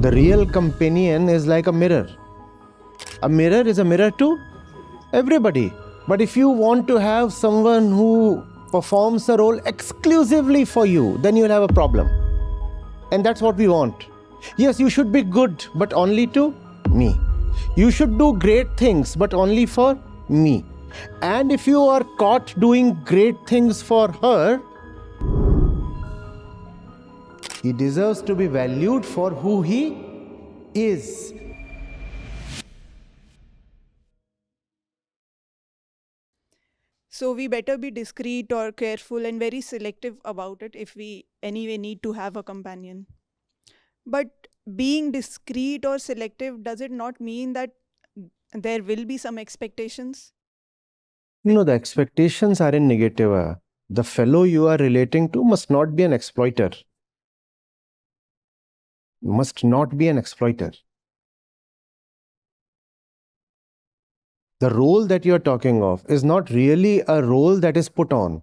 The real companion is like a mirror. A mirror is a mirror to everybody. But if you want to have someone who performs a role exclusively for you, then you'll have a problem. And that's what we want. Yes, you should be good, but only to me. You should do great things, but only for me. And if you are caught doing great things for her, he deserves to be valued for who he is. So we better be discreet or careful and very selective about it if we anyway need to have a companion. But being discreet or selective, does it not mean that there will be some expectations? No, the expectations are in negative. The fellow you are relating to must not be an exploiter. Must not be an exploiter. The role that you are talking of is not really a role that is put on.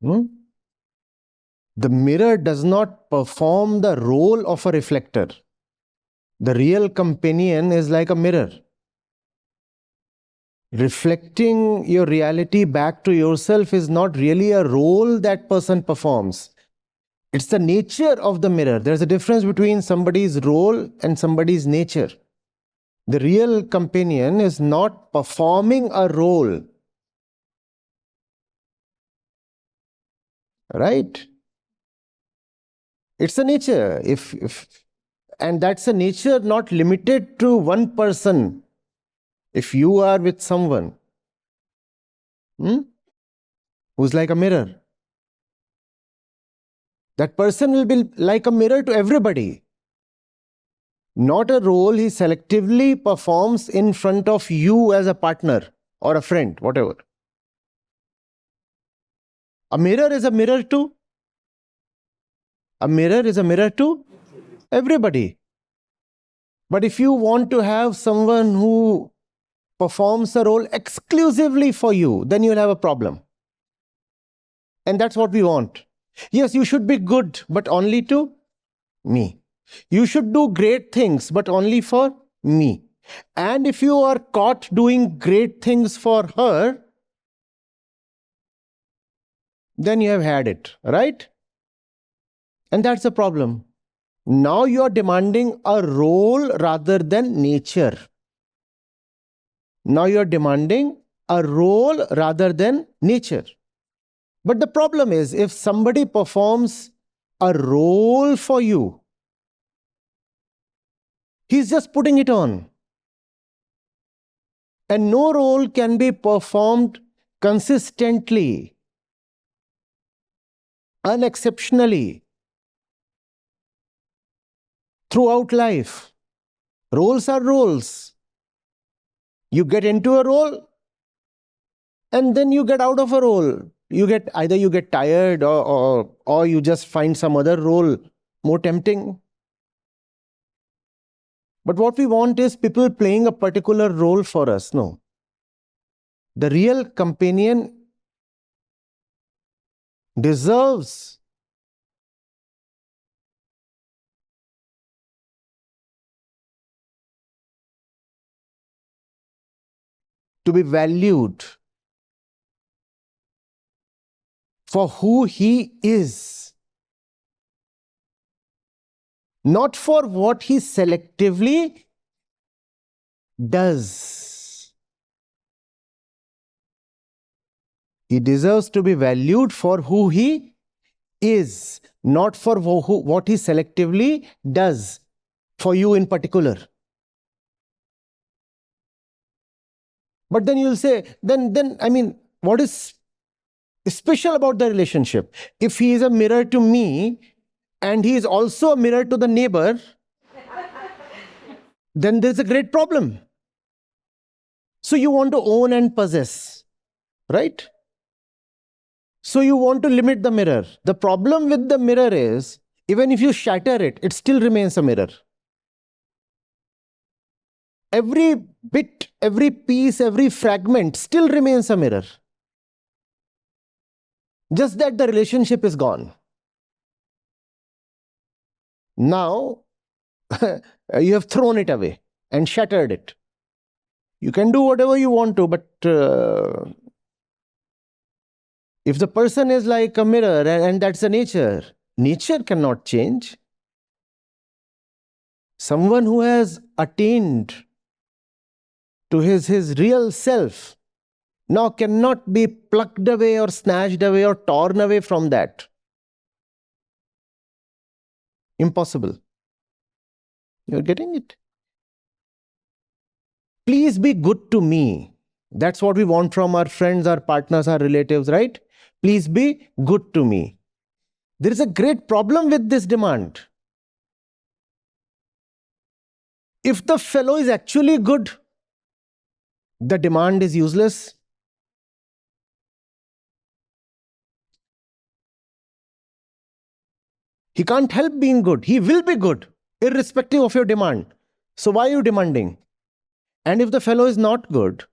The mirror does not perform the role of a reflector. The real companion is like a mirror, reflecting your reality back to yourself is not really a role that person performs. It's the nature of the mirror. There's a difference between somebody's role and somebody's nature. The real companion is not performing a role. Right? It's a nature. And that's a nature not limited to one person. If you are with someone who's like a mirror, that person will be like a mirror to everybody. Not a role he selectively performs in front of you as a partner or a friend, whatever. A mirror is a mirror to everybody. But if you want to have someone who performs a role exclusively for you, then you'll have a problem. And that's what we want. Yes, you should be good, but only to me. You should do great things, but only for me. And if you are caught doing great things for her, then you have had it, right? And that's the problem. Now you are demanding a role rather than nature. Now you are demanding a role rather than nature. But the problem is, if somebody performs a role for you, he's just putting it on. And no role can be performed consistently, unexceptionally, throughout life. Roles are roles. You get into a role, and then you get out of a role. Either you get tired or you just find some other role more tempting. But what we want is people playing a particular role for us. No. The real companion deserves to be valued for who he is, not for what he selectively does. He deserves to be valued for who he is, not for what he selectively does for you in particular. But then you'll say, what is special about the relationship? If he is a mirror to me and he is also a mirror to the neighbor, then there's a great problem. So you want to own and possess, right? So you want to limit the mirror. The problem with the mirror is, even if you shatter it, it still remains a mirror. Every bit, every piece, every fragment still remains a mirror. Just that the relationship is gone. Now, you have thrown it away and shattered it. You can do whatever you want to, but if the person is like a mirror and that's the nature, nature cannot change. Someone who has attained to his real self now cannot be plucked away or snatched away or torn away from that. Impossible. You're getting it? Please be good to me. That's what we want from our friends, our partners, our relatives, right? Please be good to me. There is a great problem with this demand. If the fellow is actually good, the demand is useless. He can't help being good. He will be good, irrespective of your demand. So why are you demanding? And if the fellow is not good,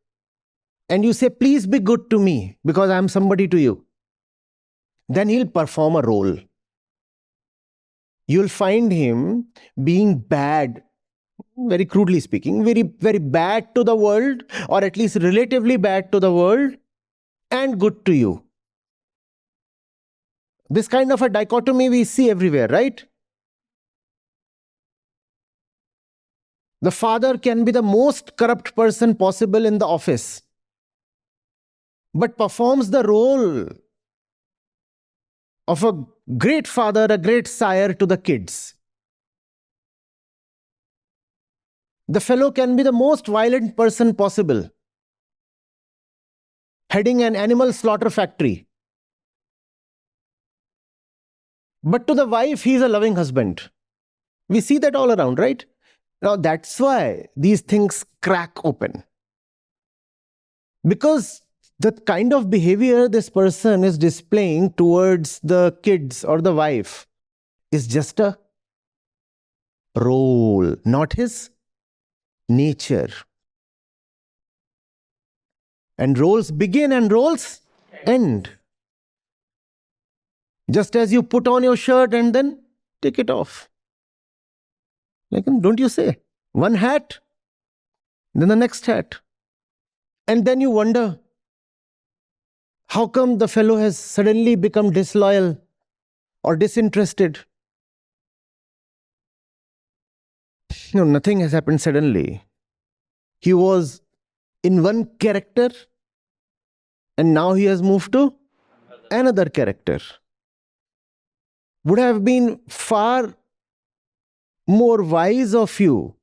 and you say, please be good to me because I'm somebody to you, then he'll perform a role. You'll find him being bad, very crudely speaking, very, very bad to the world, or at least relatively bad to the world, and good to you. This kind of a dichotomy we see everywhere, right? The father can be the most corrupt person possible in the office, but performs the role of a great father, a great sire to the kids. The fellow can be the most violent person possible, heading an animal slaughter factory. But to the wife, he is a loving husband. We see that all around, right? Now, that's why these things crack open. Because the kind of behavior this person is displaying towards the kids or the wife is just a role, not his nature. And roles begin and roles end. Just as you put on your shirt and then take it off. Like, don't you say? One hat, then the next hat. And then you wonder, how come the fellow has suddenly become disloyal or disinterested? No, nothing has happened suddenly. He was in one character and now he has moved to another character. Would have been far more wise of you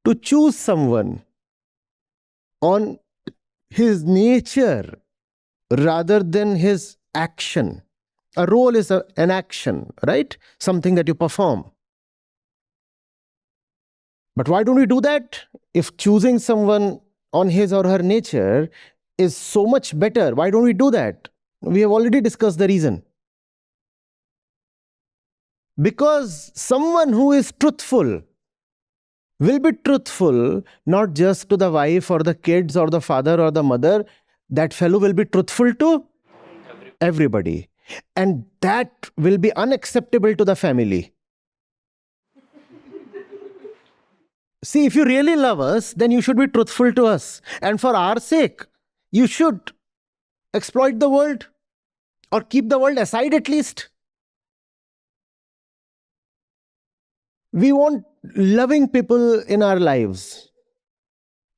to choose someone on his nature rather than his action. A role is an action, right? Something that you perform. But why don't we do that? If choosing someone on his or her nature is so much better, why don't we do that? We have already discussed the reason. Because someone who is truthful will be truthful not just to the wife or the kids or the father or the mother. That fellow will be truthful to everybody. And that will be unacceptable to the family. See, if you really love us, then you should be truthful to us. And for our sake, you should exploit the world or keep the world aside at least. We want loving people in our lives,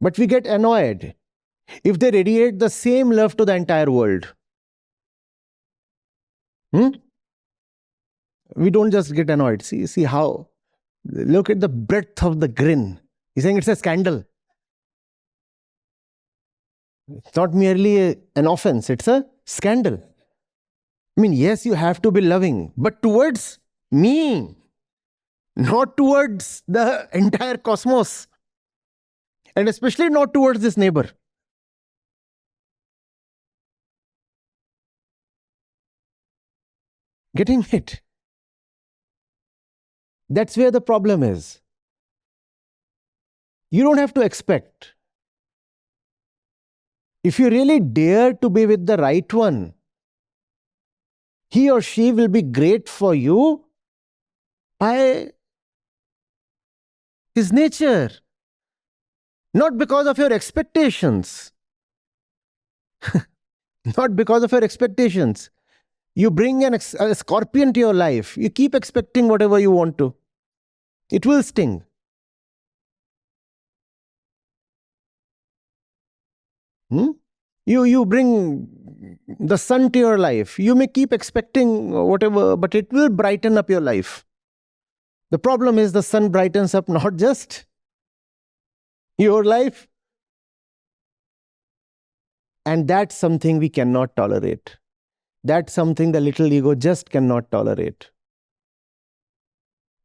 but we get annoyed if they radiate the same love to the entire world. We don't just get annoyed. See how. Look at the breadth of the grin. He's saying it's a scandal. It's not merely an offense, it's a scandal. I mean, yes, you have to be loving, but towards me, not towards the entire cosmos, and especially not towards this neighbor. Getting it? That's where the problem is. You don't have to expect. If you really dare to be with the right one, he or she will be great for you, by his nature, not because of your expectations. Not because of your expectations. You bring a scorpion to your life. You keep expecting whatever you want to. It will sting. You bring the sun to your life. You may keep expecting whatever, but it will brighten up your life. The problem is the sun brightens up not just your life, and that's something we cannot tolerate. That's something the little ego just cannot tolerate.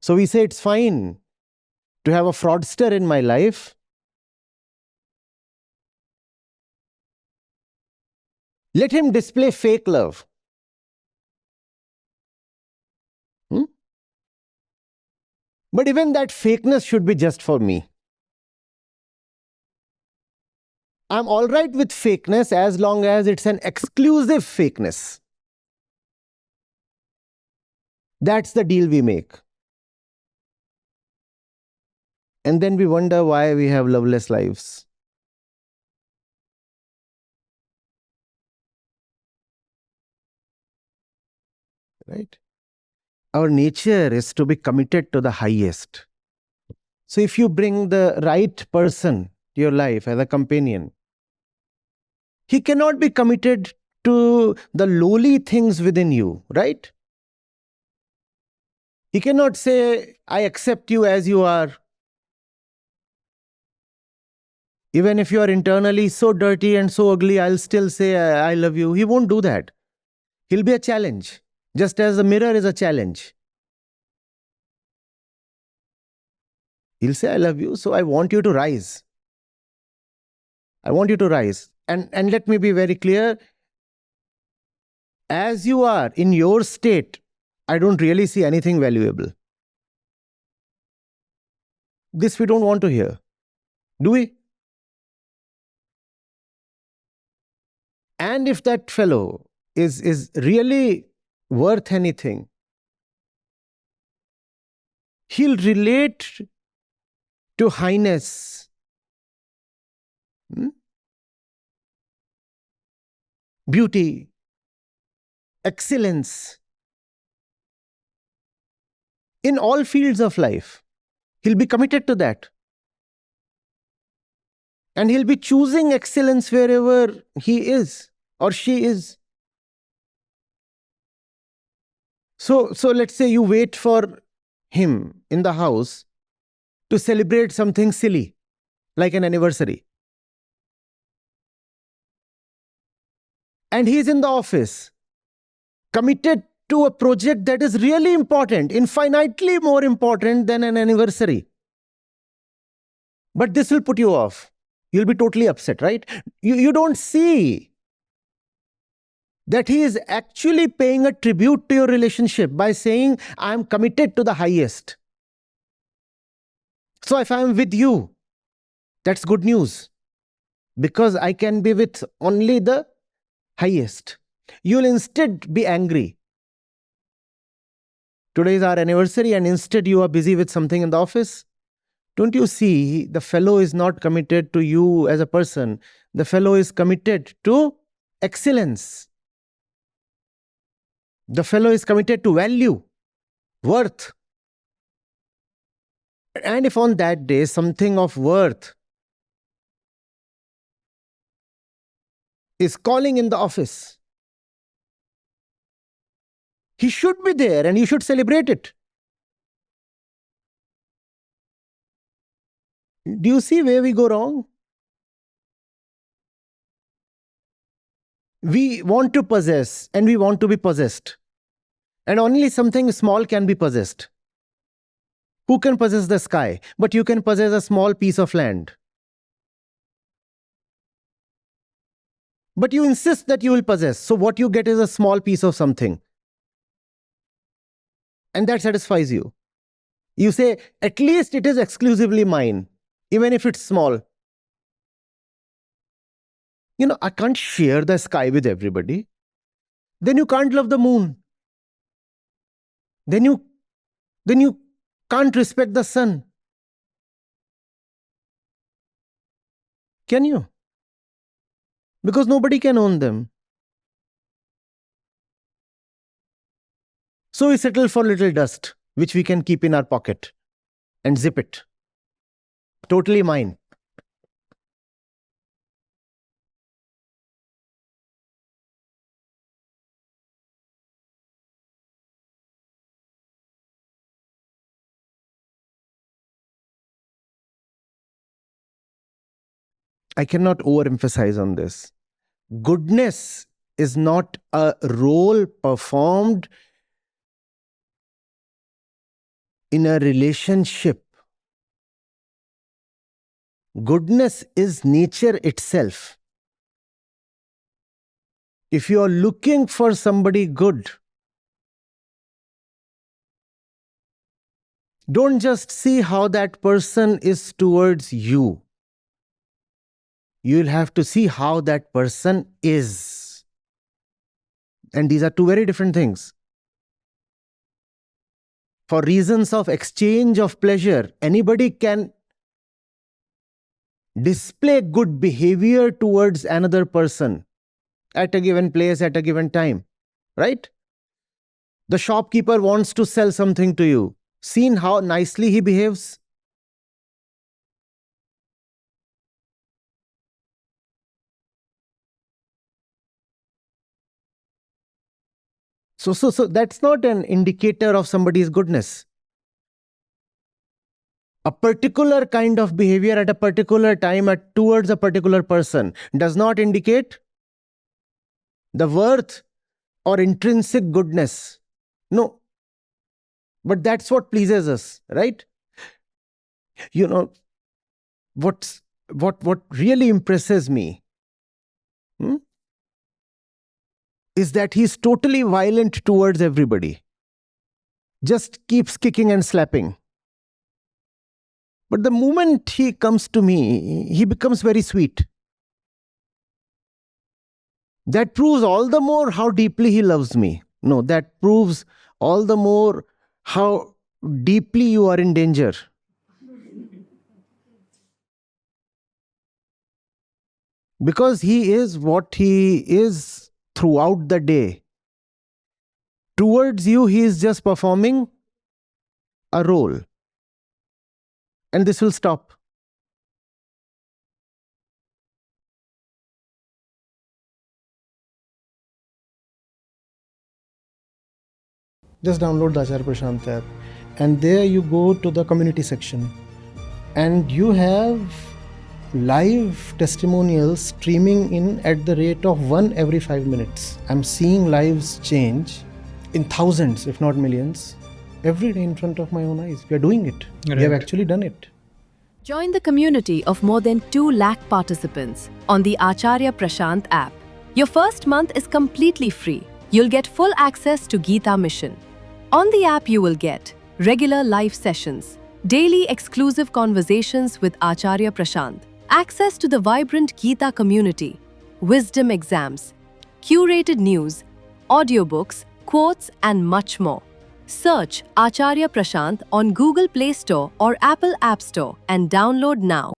So we say it's fine to have a fraudster in my life. Let him display fake love. But even that fakeness should be just for me. I'm all right with fakeness as long as it's an exclusive fakeness. That's the deal we make. And then we wonder why we have loveless lives. Right? Our nature is to be committed to the highest. So if you bring the right person to your life as a companion, he cannot be committed to the lowly things within you, right? He cannot say, I accept you as you are. Even if you are internally so dirty and so ugly, I'll still say, I love you. He won't do that. He'll be a challenge, just as the mirror is a challenge. He'll say, I love you, so I want you to rise. I want you to rise. And let me be very clear. As you are, in your state, I don't really see anything valuable. This we don't want to hear. Do we? And if that fellow is really worth anything, he'll relate to highness, beauty, excellence in all fields of life. He'll be committed to that. And he'll be choosing excellence wherever he is or she is. So let's say you wait for him in the house to celebrate something silly, like an anniversary. And he's in the office, committed to a project that is really important, infinitely more important than an anniversary. But this will put you off. You'll be totally upset, right? You don't see that he is actually paying a tribute to your relationship by saying, I'm committed to the highest. So if I'm with you, that's good news, because I can be with only the highest. You'll instead be angry. Today is our anniversary and instead you are busy with something in the office. Don't you see, the fellow is not committed to you as a person. The fellow is committed to excellence. The fellow is committed to value, worth. And if on that day something of worth is calling in the office, he should be there and you should celebrate it. Do you see where we go wrong? We want to possess and we want to be possessed. And only something small can be possessed. Who can possess the sky? But you can possess a small piece of land. But you insist that you will possess. So what you get is a small piece of something. And that satisfies you. You say, at least it is exclusively mine, even if it's small. I can't share the sky with everybody. Then you can't love the moon. Then you can't respect the sun. Can you? Because nobody can own them. So we settle for little dust, which we can keep in our pocket and zip it. Totally mine. I cannot overemphasize on this. Goodness is not a role performed in a relationship. Goodness is nature itself. If you are looking for somebody good, don't just see how that person is towards you. You'll have to see how that person is. And these are two very different things. For reasons of exchange of pleasure, anybody can display good behavior towards another person at a given place, at a given time, right? The shopkeeper wants to sell something to you. Seen how nicely he behaves? So that's not an indicator of somebody's goodness. A particular kind of behavior at a particular time towards a particular person does not indicate the worth or intrinsic goodness. No. But that's what pleases us, right? You know, what really impresses me is that he's totally violent towards everybody. Just keeps kicking and slapping. But the moment he comes to me, he becomes very sweet. That proves all the more how deeply he loves me. No, that proves all the more how deeply you are in danger. Because he is what he is throughout the day. Towards you, he is just performing a role. And this will stop. Just download the Acharya Prashant app, and there you go to the community section, and you have live testimonials streaming in at the rate of 1 every 5 minutes. I'm seeing lives change in thousands, if not millions, every day in front of my own eyes. We are doing it. Right. We have actually done it. Join the community of more than 2 lakh participants on the Acharya Prashant app. Your first month is completely free. You'll get full access to Gita Mission. On the app, you will get regular live sessions, daily exclusive conversations with Acharya Prashant, access to the vibrant Gita community, wisdom exams, curated news, audiobooks, quotes, and much more. Search Acharya Prashant on Google Play Store or Apple App Store and download now.